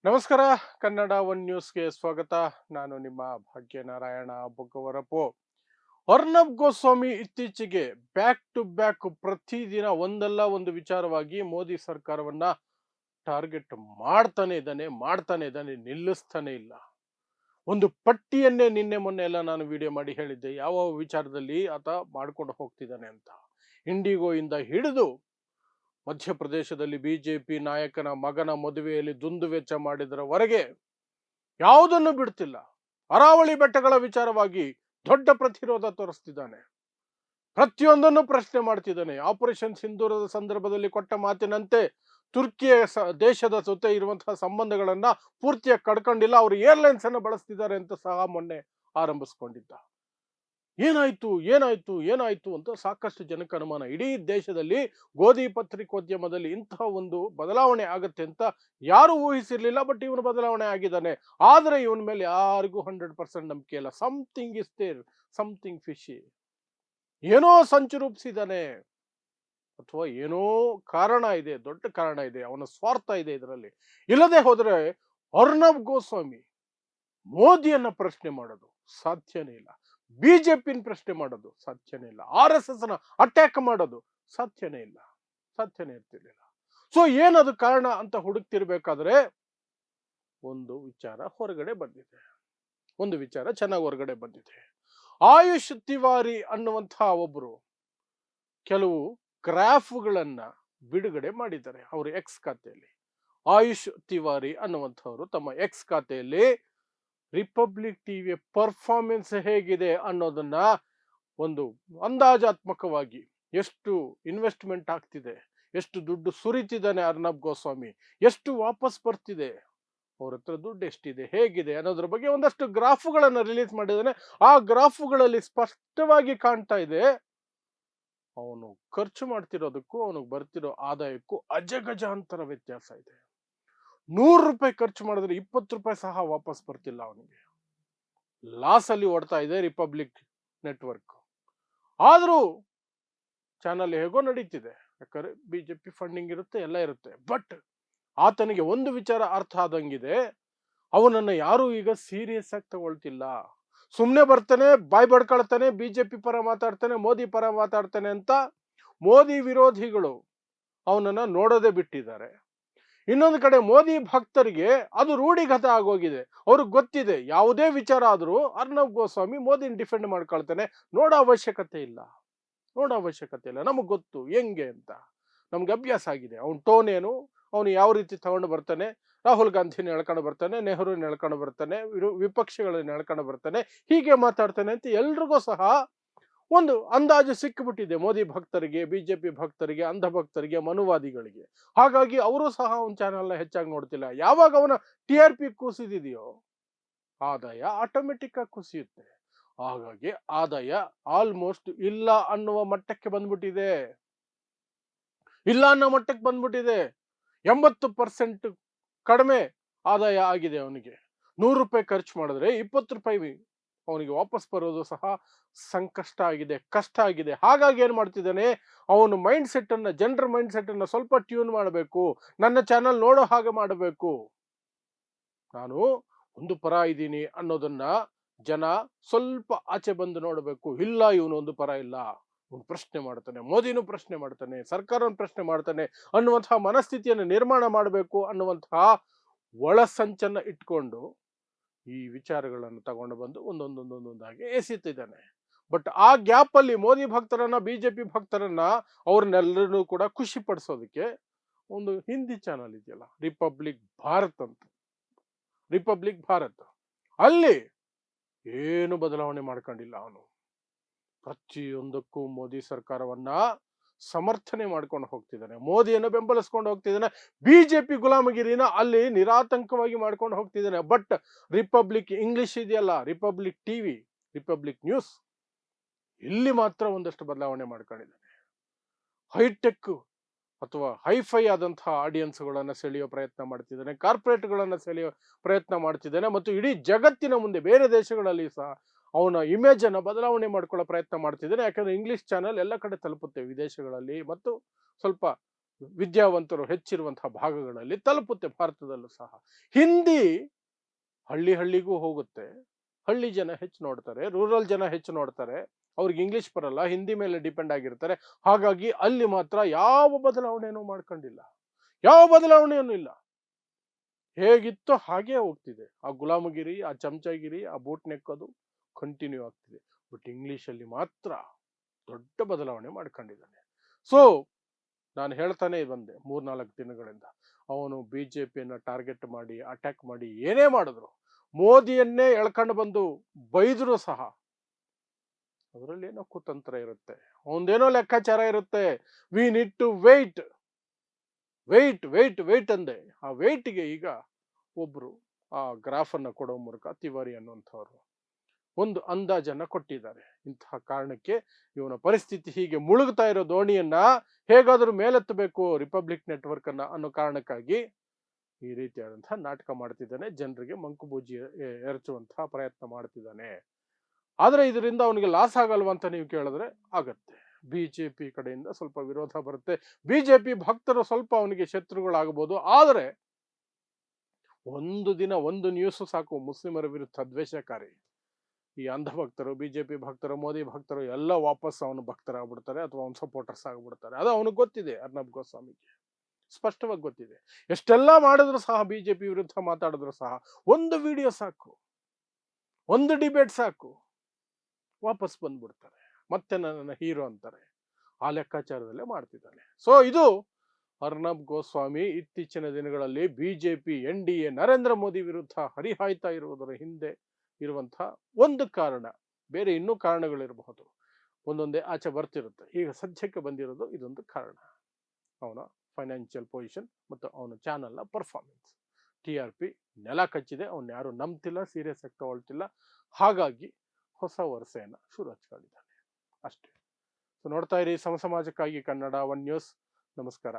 ನಮಸ್ಕಾರ. ಕನ್ನಡ ಒನ್ ನ್ಯೂಸ್ಗೆ ಸ್ವಾಗತ. ನಾನು ನಿಮ್ಮ ಭಾಗ್ಯನಾರಾಯಣ ಬೊಗ್ಗವರಪು. ಅರ್ನಬ್ ಗೋಸ್ವಾಮಿ ಇತ್ತೀಚೆಗೆ ಬ್ಯಾಕ್ ಟು ಬ್ಯಾಕ್ ಪ್ರತಿದಿನ ಒಂದಲ್ಲ ಒಂದು ವಿಚಾರವಾಗಿ ಮೋದಿ ಸರ್ಕಾರವನ್ನ ಟಾರ್ಗೆಟ್ ಮಾಡ್ತಾನೆ ಇದ್ದಾನೆ, ನಿಲ್ಲಿಸ್ತಾನೆ ಇಲ್ಲ. ಒಂದು ಪಟ್ಟಿಯನ್ನೇ ನಿನ್ನೆ ಮೊನ್ನೆ ಎಲ್ಲ ನಾನು ವಿಡಿಯೋ ಮಾಡಿ ಹೇಳಿದ್ದೆ ಯಾವ ವಿಚಾರದಲ್ಲಿ ಆತ ಮಾಡ್ಕೊಂಡು ಹೋಗ್ತಿದ್ದಾನೆ ಅಂತ. ಇಂಡಿಗೋ ಇಂದ ಹಿಡಿದು ಮಧ್ಯಪ್ರದೇಶದಲ್ಲಿ ಬಿಜೆಪಿ ನಾಯಕನ ಮಗನ ಮದುವೆಯಲ್ಲಿ ದುಂದುವೆಚ್ಚ ಮಾಡಿದರವರೆಗೆ ಯಾವುದನ್ನು ಬಿಡ್ತಿಲ್ಲ. ಅರಾವಳಿ ಬೆಟ್ಟಗಳ ವಿಚಾರವಾಗಿ ದೊಡ್ಡ ಪ್ರತಿರೋಧ ತೋರಿಸ್ತಿದ್ದಾನೆ. ಪ್ರತಿಯೊಂದನ್ನು ಪ್ರಶ್ನೆ ಮಾಡ್ತಿದ್ದಾನೆ. ಆಪರೇಷನ್ ಸಿಂಧೂರದ ಸಂದರ್ಭದಲ್ಲಿ ಕೊಟ್ಟ ಮಾತಿನಂತೆ ತುರ್ಕಿಯ ದೇಶದ ಜೊತೆ ಇರುವಂತಹ ಸಂಬಂಧಗಳನ್ನ ಪೂರ್ತಿಯಾಗಿ ಕಡ್ಕೊಂಡಿಲ್ಲ. ಅವರು ಏರ್ಲೈನ್ಸ್ ಅನ್ನು ಬಳಸ್ತಿದ್ದಾರೆ ಅಂತ ಸಹ ಮೊನ್ನೆ ಆರಂಭಿಸ್ಕೊಂಡಿದ್ದ. ಏನಾಯ್ತು ಅಂತ ಸಾಕಷ್ಟು ಜನಕ್ಕೆ ಅನುಮಾನ. ಇಡೀ ದೇಶದಲ್ಲಿ ಗೋಧಿ ಪತ್ರಿಕೋದ್ಯಮದಲ್ಲಿ ಇಂತಹ ಒಂದು ಬದಲಾವಣೆ ಆಗತ್ತೆ ಅಂತ ಯಾರು ಊಹಿಸಿರ್ಲಿಲ್ಲ. ಬಟ್ ಇವನು ಬದಲಾವಣೆ ಆಗಿದ್ದಾನೆ. ಆದ್ರೆ ಇವನ ಮೇಲೆ ಯಾರಿಗೂ 100% ನಂಬಿಕೆ ಇಲ್ಲ. Something is there, something fishy. ಏನೋ ಸಂಚು ರೂಪಿಸಿದ್ದಾನೆ ಅಥವಾ ಏನೋ ಕಾರಣ ಇದೆ, ದೊಡ್ಡ ಕಾರಣ ಇದೆ, ಅವನ ಸ್ವಾರ್ಥ ಇದೆ ಇದರಲ್ಲಿ. ಇಲ್ಲದೆ ಹೋದ್ರೆ ಅರ್ನಬ್ ಗೋಸ್ವಾಮಿ ಮೋದಿಯನ್ನ ಪ್ರಶ್ನೆ ಮಾಡೋದು ಸಾಧ್ಯನೇ ಇಲ್ಲ. ಬಿಜೆಪಿನ ಪ್ರಶ್ನೆ ಮಾಡೋದು ಸಾಧ್ಯನೇ ಇಲ್ಲ. RSS ನ ಅಟ್ಯಾಕ್ ಮಾಡೋದು ಸಾಧ್ಯನೇ ಇರ್ತಿರ್ಲಿಲ್ಲ. ಸೊ ಏನದು ಕಾರಣ ಅಂತ ಹುಡುಕ್ತಿರ್ಬೇಕಾದ್ರೆ ಒಂದು ವಿಚಾರ ಹೊರಗಡೆ ಬಂದಿದೆ. ಒಂದು ವಿಚಾರ ಚೆನ್ನಾಗಿ ಹೊರಗಡೆ ಬಂದಿದೆ. ಆಯುಷ್ ತಿವಾರಿ ಅನ್ನುವಂತಹ ಒಬ್ರು ಕೆಲವು ಗ್ರಾಫ್ಗಳನ್ನ ಬಿಡುಗಡೆ ಮಾಡಿದ್ದಾರೆ ಅವರು ಎಕ್ಸ್ ಖಾತೆಯಲ್ಲಿ. ಆಯುಷ್ ತಿವಾರಿ ಅನ್ನುವಂಥವರು ತಮ್ಮ ಎಕ್ಸ್ ಖಾತೆಯಲ್ಲಿ ರಿಪಬ್ಲಿಕ್ ಟಿವಿಯ ಪರ್ಫಾರ್ಮೆನ್ಸ್ ಹೇಗಿದೆ ಅನ್ನೋದನ್ನ ಒಂದು ಅಂದಾಜಾತ್ಮಕವಾಗಿ ಎಷ್ಟು ಇನ್ವೆಸ್ಟ್ಮೆಂಟ್ ಆಗ್ತಿದೆ, ಎಷ್ಟು ದುಡ್ಡು ಸುರಿತಿದ್ದಾನೆ ಅರ್ನಬ್ ಗೋಸ್ವಾಮಿ, ಎಷ್ಟು ವಾಪಸ್ ಬರ್ತಿದೆ, ಅವ್ರ ಹತ್ರ ದುಡ್ಡು ಎಷ್ಟಿದೆ, ಹೇಗಿದೆ ಅನ್ನೋದ್ರ ಬಗ್ಗೆ ಒಂದಷ್ಟು ಗ್ರಾಫ್ಗಳನ್ನು ರಿಲೀಸ್ ಮಾಡಿದ್ದಾನೆ. ಆ ಗ್ರಾಫ್ಗಳಲ್ಲಿ ಸ್ಪಷ್ಟವಾಗಿ ಕಾಣ್ತಾ ಇದೆ ಅವನು ಖರ್ಚು ಮಾಡ್ತಿರೋದಕ್ಕೂ ಅವನಿಗೆ ಬರ್ತಿರೋ ಆದಾಯಕ್ಕೂ ಅಜಗಜಾಂತರ ವ್ಯತ್ಯಾಸ ಇದೆ. 100 ರೂಪಾಯಿ ಖರ್ಚು ಮಾಡಿದ್ರೆ 20 ರೂಪಾಯಿ ಸಹ ವಾಪಸ್ ಬರ್ತಿಲ್ಲ ಅವನಿಗೆ. ಲಾಸ್ ಅಲ್ಲಿ ಓಡ್ತಾ ಇದೆ ರಿಪಬ್ಲಿಕ್ ನೆಟ್ವರ್ಕ್. ಆದ್ರೂ ಚಾನಲ್ ಹೇಗೋ ನಡೀತಿದೆ, ಯಾಕಂದ್ರೆ ಬಿಜೆಪಿ ಫಂಡಿಂಗ್ ಇರುತ್ತೆ, ಎಲ್ಲ ಇರುತ್ತೆ. ಬಟ್ ಆತನಿಗೆ ಒಂದು ವಿಚಾರ ಅರ್ಥ ಆದಂಗಿದೆ, ಅವನನ್ನ ಯಾರು ಈಗ ಸೀರಿಯಸ್ ಆಗಿ ತಗೊಳ್ತಿಲ್ಲ. ಸುಮ್ನೆ ಬರ್ತಾನೆ, ಬಾಯ್ ಬಡ್ಕೊಳ್ತಾನೆ, ಬಿಜೆಪಿ ಪರ ಮಾತಾಡ್ತಾನೆ, ಮೋದಿ ಪರ ಮಾತಾಡ್ತಾನೆ ಅಂತ ಮೋದಿ ವಿರೋಧಿಗಳು ಅವನನ್ನ ನೋಡೋದೇ ಬಿಟ್ಟಿದ್ದಾರೆ. ಇನ್ನೊಂದು ಕಡೆ ಮೋದಿ ಭಕ್ತರಿಗೆ ಅದು ರೂಢಿಗತ ಆಗೋಗಿದೆ. ಅವ್ರಿಗೆ ಗೊತ್ತಿದೆ ಯಾವುದೇ ವಿಚಾರ ಆದ್ರೂ ಅರ್ನಬ್ ಗೋಸ್ವಾಮಿ ಮೋದಿನ ಡಿಫೆಂಡ್ ಮಾಡ್ಕೊಳ್ತಾನೆ. ನೋಡೋ ಅವಶ್ಯಕತೆ ಇಲ್ಲ. ನಮಗ್ ಗೊತ್ತು ಹೆಂಗೆ ಅಂತ. ನಮ್ಗೆ ಅಭ್ಯಾಸ ಆಗಿದೆ. ಅವನ ಟೋನ್ ಏನು, ಅವನು ಯಾವ ರೀತಿ ತಗೊಂಡು ಬರ್ತಾನೆ, ರಾಹುಲ್ ಗಾಂಧಿನ ಎಳ್ಕೊಂಡು ಬರ್ತಾನೆ, ನೆಹರೂನ ಎಳ್ಕೊಂಡು ಬರ್ತಾನೆ, ವಿಪಕ್ಷಗಳನ್ನ ಎಳ್ಕೊಂಡು ಬರ್ತಾನೆ, ಹೀಗೆ ಮಾತಾಡ್ತಾನೆ ಅಂತ ಎಲ್ರಿಗೂ ಸಹ ಒಂದು ಅಂದಾಜು ಸಿಕ್ಕಿಬಿಟ್ಟಿದೆ. ಮೋದಿ ಭಕ್ತರಿಗೆ, ಬಿಜೆಪಿ ಭಕ್ತರಿಗೆ, ಅಂಧ ಭಕ್ತರಿಗೆ, ಮನುವಾದಿಗಳಿಗೆ. ಹಾಗಾಗಿ ಅವರು ಸಹ ಅವನ ಚಾನೆಲ್ನ ಹೆಚ್ಚಾಗಿ ನೋಡ್ತಿಲ್ಲ. ಯಾವಾಗ ಅವನ TRP ಕುಸಿದಿದೆಯೋ ಆದಾಯ ಆಟೋಮೆಟಿಕ್ ಆಗಿ ಕುಸಿಯುತ್ತೆ. ಹಾಗಾಗಿ ಆದಾಯ ಆಲ್ಮೋಸ್ಟ್ ಇಲ್ಲ ಅನ್ನುವ ಮಟ್ಟಕ್ಕೆ ಬಂದ್ಬಿಟ್ಟಿದೆ. 80% ಕಡಿಮೆ ಆದಾಯ ಆಗಿದೆ ಅವನಿಗೆ. 100 ರೂಪಾಯಿ ಖರ್ಚು ಮಾಡಿದ್ರೆ 20 ರೂಪಾಯಿ ಅವನಿಗೆ ವಾಪಸ್ ಬರೋದು ಸಹ ಸಂಕಷ್ಟ ಆಗಿದೆ, ಕಷ್ಟ ಆಗಿದೆ. ಹಾಗಾಗಿ ಏನ್ ಮಾಡ್ತಿದ್ದಾನೆ, ಅವನು ಮೈಂಡ್ ಸೆಟ್ ಅನ್ನ, ಜನರ ಮೈಂಡ್ ಸೆಟ್ ಅನ್ನ ಸ್ವಲ್ಪ ಟ್ಯೂನ್ ಮಾಡಬೇಕು. ನನ್ನ ಚಾನಲ್ ನೋಡೋ ಹಾಗೆ ಮಾಡಬೇಕು. ನಾನು ಒಂದು ಪರ ಇದ್ದೀನಿ ಅನ್ನೋದನ್ನ ಜನ ಸ್ವಲ್ಪ ಆಚೆ ಬಂದು ನೋಡಬೇಕು. ಇಲ್ಲ, ಇವನು ಒಂದು ಪರ ಇಲ್ಲ, ಇವನು ಪ್ರಶ್ನೆ ಮಾಡ್ತಾನೆ, ಮೋದಿನೂ ಪ್ರಶ್ನೆ ಮಾಡ್ತಾನೆ, ಸರ್ಕಾರವನ್ನು ಪ್ರಶ್ನೆ ಮಾಡ್ತಾನೆ ಅನ್ನುವಂತಹ ಮನಸ್ಥಿತಿಯನ್ನು ನಿರ್ಮಾಣ ಮಾಡಬೇಕು ಅನ್ನುವಂತಹ ಒಳಸಂಚನ್ನ ಇಟ್ಕೊಂಡು ಈ ವಿಚಾರಗಳನ್ನು ತಗೊಂಡು ಬಂದು ಒಂದೊಂದಾಗಿ ಎಸೆತಿದ್ದಾನೆ. ಬಟ್ ಆ ಗ್ಯಾಪ್ ಅಲ್ಲಿ ಮೋದಿ ಭಕ್ತರನ್ನ, ಬಿಜೆಪಿ ಭಕ್ತರನ್ನ, ಅವ್ರನ್ನೆಲ್ಲರನ್ನೂ ಕೂಡ ಖುಷಿ ಪಡಿಸೋದಕ್ಕೆ ಒಂದು ಹಿಂದಿ ಚಾನಲ್ ಇದೆಯಲ್ಲ, ರಿಪಬ್ಲಿಕ್ ಭಾರತ್, ಅಲ್ಲಿ ಏನು ಬದಲಾವಣೆ ಮಾಡ್ಕೊಂಡಿಲ್ಲ. ಅವನು ಪ್ರತಿಯೊಂದಕ್ಕೂ ಮೋದಿ ಸರ್ಕಾರವನ್ನ ಸಮರ್ಥನೆ ಮಾಡ್ಕೊಂಡು ಹೋಗ್ತಿದ್ದಾನೆ, ಮೋದಿಯನ್ನು ಬೆಂಬಲಿಸ್ಕೊಂಡು ಹೋಗ್ತಿದ್ದಾನೆ, ಬಿಜೆಪಿ ಗುಲಾಮಗಿರಿನ ಅಲ್ಲಿ ನಿರಾತಂಕವಾಗಿ ಮಾಡ್ಕೊಂಡು ಹೋಗ್ತಿದ್ದಾನೆ. ಬಟ್ ರಿಪಬ್ಲಿಕ್ ಇಂಗ್ಲಿಷ್ ಇದೆಯಲ್ಲ, ರಿಪಬ್ಲಿಕ್ ಟಿವಿ, ರಿಪಬ್ಲಿಕ್ ನ್ಯೂಸ್, ಇಲ್ಲಿ ಮಾತ್ರ ಒಂದಷ್ಟು ಬದಲಾವಣೆ ಮಾಡ್ಕೊಂಡಿದ್ದಾನೆ. ಹೈಟೆಕ್ ಅಥವಾ ಹೈಫೈ ಆದಂತಹ ಆಡಿಯನ್ಸ್ಗಳನ್ನ ಸೆಳೆಯೋ ಪ್ರಯತ್ನ ಮಾಡ್ತಿದ್ದಾನೆ, ಕಾರ್ಪೊರೇಟ್ಗಳನ್ನ ಸೆಳೆಯೋ ಪ್ರಯತ್ನ ಮಾಡ್ತಿದ್ದಾನೆ, ಮತ್ತು ಇಡೀ ಜಗತ್ತಿನ ಮುಂದೆ ಬೇರೆ ದೇಶಗಳಲ್ಲಿ ಸಹ ಅವನ ಇಮೇಜ್ ಅನ್ನ ಬದಲಾವಣೆ ಮಾಡ್ಕೊಳ್ಳೋ ಪ್ರಯತ್ನ ಮಾಡ್ತಿದ್ದಾನೆ. ಯಾಕಂದ್ರೆ ಇಂಗ್ಲಿಷ್ ಚಾನೆಲ್ ಎಲ್ಲ ಕಡೆ ತಲುಪುತ್ತೆ ವಿದೇಶಗಳಲ್ಲಿ, ಮತ್ತು ಸ್ವಲ್ಪ ವಿದ್ಯಾವಂತರು ಹೆಚ್ಚಿರುವಂತಹ ಭಾಗಗಳಲ್ಲಿ ತಲುಪುತ್ತೆ. ಭಾರತದಲ್ಲೂ ಸಹ ಹಿಂದಿ ಹಳ್ಳಿ ಹಳ್ಳಿಗೂ ಹೋಗುತ್ತೆ. ಹಳ್ಳಿ ಜನ ಹೆಚ್ಚು ನೋಡ್ತಾರೆ, ರೂರಲ್ ಜನ ಹೆಚ್ಚು ನೋಡ್ತಾರೆ. ಅವ್ರಿಗೆ ಇಂಗ್ಲಿಷ್ ಬರಲ್ಲ, ಹಿಂದಿ ಮೇಲೆ ಡಿಪೆಂಡ್ ಆಗಿರ್ತಾರೆ. ಹಾಗಾಗಿ ಅಲ್ಲಿ ಮಾತ್ರ ಯಾವ ಬದಲಾವಣೆಯನ್ನು ಮಾಡ್ಕೊಂಡಿಲ್ಲ, ಯಾವ ಬದಲಾವಣೆಯನ್ನು ಇಲ್ಲ. ಹೇಗಿತ್ತೋ ಹಾಗೇ ಹೋಗ್ತಿದೆ. ಆ ಗುಲಾಮಗಿರಿ, ಆ ಚಮಚಗಿರಿ, ಆ ಬೂಟ್ ನೆಕ್ಕೋದು ಕಂಟಿನ್ಯೂ ಆಗ್ತಿದೆ. ಬಟ್ ಇಂಗ್ಲಿಷಲ್ಲಿ ಮಾತ್ರ ದೊಡ್ಡ ಬದಲಾವಣೆ ಮಾಡ್ಕೊಂಡಿದ್ದಾನೆ. ಸೊ ನಾನು ಹೇಳ್ತಾನೆ ಬಂದೆ 3-4 ದಿನಗಳಿಂದ, ಅವನು ಬಿಜೆಪಿಯನ್ನ ಟಾರ್ಗೆಟ್ ಮಾಡಿ ಅಟ್ಯಾಕ್ ಮಾಡಿ ಏನೇ ಮಾಡಿದ್ರು, ಮೋದಿಯನ್ನೇ ಎಳ್ಕೊಂಡು ಬಂದು ಬೈದ್ರು ಸಹ ಅದರಲ್ಲಿ ಏನೋ ಕುತಂತ್ರ ಇರುತ್ತೆ, ಅವನದೇನೋ ಲೆಕ್ಕಾಚಾರ ಇರುತ್ತೆ. We need to wait wait wait wait ಅಂದೆ. ಆ ವೇಟ್ಗೆ ಈಗ ಒಬ್ರು ಆ ಗ್ರಾಫ್ ಅನ್ನ ಕೊಡೋ ಮೂಲಕ ತಿವಾರಿ ಅನ್ನುವಂಥವ್ರು ಒಂದು ಅಂದಾಜನ್ನ ಕೊಟ್ಟಿದ್ದಾರೆ. ಇಂತಹ ಕಾರಣಕ್ಕೆ ಇವನ ಪರಿಸ್ಥಿತಿ ಹೀಗೆ ಮುಳುಗ್ತಾ ಇರೋ ದೋಣಿಯನ್ನ ಹೇಗಾದ್ರೂ ಮೇಲೆತ್ತಬೇಕು ರಿಪಬ್ಲಿಕ್ ನೆಟ್ವರ್ಕ್ ಅನ್ನ ಅನ್ನೋ ಕಾರಣಕ್ಕಾಗಿ ಈ ರೀತಿಯಾದಂತಹ ನಾಟಕ ಮಾಡ್ತಿದ್ದಾನೆ, ಜನರಿಗೆ ಮಂಕುಬೂಜಿ ಎರಚುವಂತಹ ಪ್ರಯತ್ನ ಮಾಡ್ತಿದ್ದಾನೆ. ಆದ್ರೆ ಇದರಿಂದ ಅವನಿಗೆ ಲಾಸ್ ಆಗಲ್ವಾ ಅಂತ ನೀವು ಕೇಳಿದ್ರೆ ಆಗತ್ತೆ. ಬಿಜೆಪಿ ಕಡೆಯಿಂದ ಸ್ವಲ್ಪ ವಿರೋಧ ಬರುತ್ತೆ, ಬಿಜೆಪಿ ಭಕ್ತರು ಸ್ವಲ್ಪ ಅವನಿಗೆ ಶತ್ರುಗಳಾಗಬಹುದು. ಆದರೆ ಒಂದು ದಿನ ಒಂದು ನ್ಯೂಸ್ ಸಾಕು ಮುಸ್ಲಿಮರ ವಿರುದ್ಧ ದ್ವೇಷಕಾರಿ. ಈ ಅಂಧ ಭಕ್ತರು, ಬಿಜೆಪಿ ಭಕ್ತರು, ಮೋದಿ ಭಕ್ತರು ಎಲ್ಲ ವಾಪಸ್ ಅವನ ಭಕ್ತರಾಗ್ಬಿಡ್ತಾರೆ ಅಥವಾ ಅವನ ಸಪೋರ್ಟರ್ಸ್ ಆಗ್ಬಿಡ್ತಾರೆ. ಅದು ಅವನಿಗೆ ಗೊತ್ತಿದೆ, ಅರ್ನಬ್ ಗೋಸ್ವಾಮಿಗೆ ಸ್ಪಷ್ಟವಾಗಿ ಗೊತ್ತಿದೆ. ಎಷ್ಟೆಲ್ಲ ಮಾಡಿದ್ರು ಸಹ, ಬಿಜೆಪಿ ವಿರುದ್ಧ ಮಾತಾಡಿದ್ರು ಸಹ ಒಂದು ವಿಡಿಯೋ ಸಾಕು, ಒಂದು ಡಿಬೇಟ್ ಸಾಕು, ವಾಪಸ್ ಬಂದ್ಬಿಡ್ತಾರೆ, ಮತ್ತೆ ನನ್ನ ಹೀರೋ ಅಂತಾರೆ. ಆ ಲೆಕ್ಕಾಚಾರದಲ್ಲೇ ಮಾಡ್ತಿದ್ದಾನೆ. ಸೊ ಇದು ಅರ್ನಬ್ ಗೋಸ್ವಾಮಿ ಇತ್ತೀಚಿನ ದಿನಗಳಲ್ಲಿ ಬಿಜೆಪಿ NDA ನರೇಂದ್ರ ಮೋದಿ ವಿರುದ್ಧ ಹರಿಹಾಯ್ತಾ ಇರುವುದರ ಹಿಂದೆ ಇರುವಂತಹ ಒಂದು ಕಾರಣ. ಬೇರೆ ಇನ್ನೂ ಕಾರಣಗಳಿರಬಹುದು, ಒಂದೊಂದೇ ಆಚೆ ಬರ್ತಿರುತ್ತೆ. ಈಗ ಸದ್ಯಕ್ಕೆ ಬಂದಿರೋದು ಇದೊಂದು ಕಾರಣ, ಅವನ ಫೈನಾನ್ಷಿಯಲ್ ಪೊಸಿಷನ್ ಮತ್ತು ಅವನ ಚಾನಲ್ನ ಪರ್ಫಾರ್ಮೆನ್ಸ್. TRP ನೆಲ ಕಚ್ಚಿದೆ, ಅವನ್ನ ಯಾರು ನಂಬ್ತಿಲ್ಲ, ಸೀರಿಯಸ್ ಆಗಿ ತಗೊಳ್ತಿಲ್ಲ. ಹಾಗಾಗಿ ಹೊಸ ವರಸೆಯನ್ನ ಶುರು ಹಚ್ಕೊಂಡಿದ್ದಾನೆ ಅಷ್ಟೇ. ಸೊ ನೋಡ್ತಾ ಇರಿ ಸಮಾಜಕ್ಕಾಗಿ ಕನ್ನಡ 1 ನ್ಯೂಸ್. ನಮಸ್ಕಾರ.